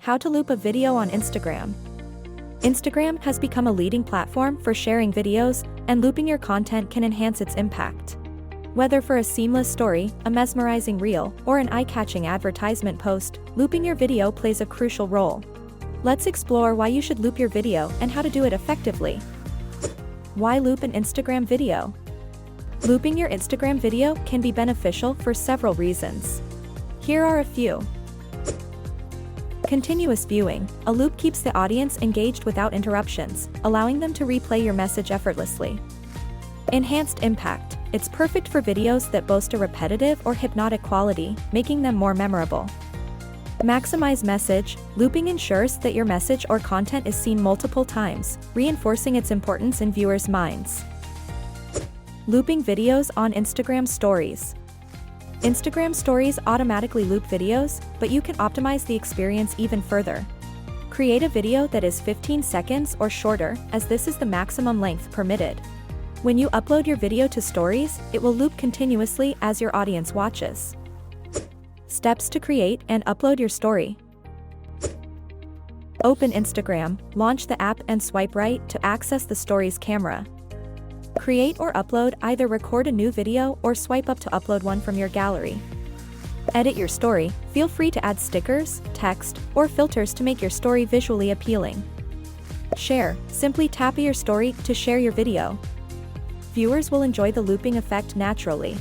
How to loop a video on Instagram. Instagram has become a leading platform for sharing videos, and looping your content can enhance its impact. Whether for a seamless story, a mesmerizing reel, or an eye-catching advertisement post, looping your video plays a crucial role. Let's explore why you should loop your video and how to do it effectively. Why loop an Instagram video? Looping your Instagram video can be beneficial for several reasons. Here are a few. Continuous viewing. A loop keeps the audience engaged without interruptions, allowing them to replay your message effortlessly. Enhanced impact. It's perfect for videos that boast a repetitive or hypnotic quality, making them more memorable. Maximize message. Looping ensures that your message or content is seen multiple times, reinforcing its importance in viewers' minds. Looping videos on Instagram Stories. Instagram Stories automatically loop videos, but you can optimize the experience even further. Create a video that is 15 seconds or shorter, as this is the maximum length permitted. When you upload your video to Stories, it will loop continuously as your audience watches. Steps to create and upload your story. Open Instagram, launch the app and swipe right to access the Stories camera. Create or upload. Either record a new video or swipe up to upload one from your gallery. Edit your story. Feel free to add stickers, text, or filters to make your story visually appealing. Share. Simply tap your story to share your video. Viewers will enjoy the looping effect naturally.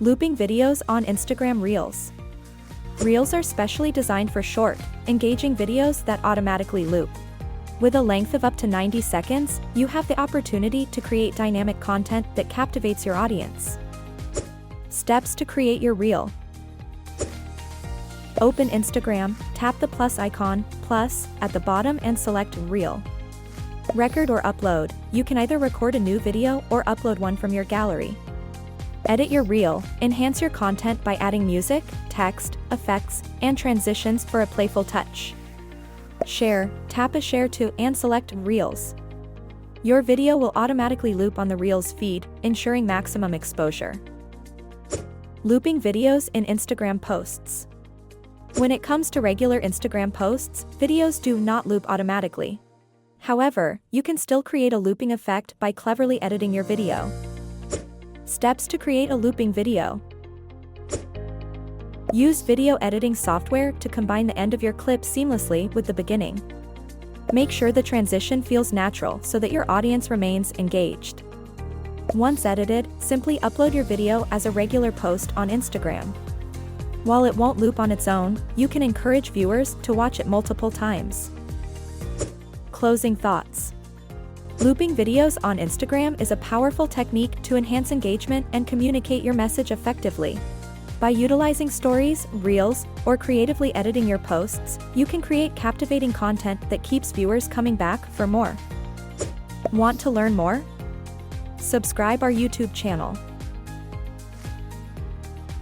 Looping videos on Instagram Reels. Reels are specially designed for short, engaging videos that automatically loop. With a length of up to 90 seconds, you have the opportunity to create dynamic content that captivates your audience. Steps to create your reel. Open Instagram, tap the plus icon, plus, at the bottom and select Reel. Record or upload. You can either record a new video or upload one from your gallery. Edit your reel. Enhance your content by adding music, text, effects, and transitions for a playful touch. Share. Tap a share to and select Reels. Your video will automatically loop on the Reels feed, ensuring maximum exposure. Looping videos in Instagram posts. When it comes to regular Instagram posts, videos do not loop automatically. However, you can still create a looping effect by cleverly editing your video. Steps to create a looping video. Use video editing software to combine the end of your clip seamlessly with the beginning. Make sure the transition feels natural so that your audience remains engaged. Once edited, simply upload your video as a regular post on Instagram. While it won't loop on its own, you can encourage viewers to watch it multiple times. Closing thoughts. Looping videos on Instagram is a powerful technique to enhance engagement and communicate your message effectively. By utilizing stories, reels, or creatively editing your posts, you can create captivating content that keeps viewers coming back for more. Want to learn more? Subscribe our YouTube channel.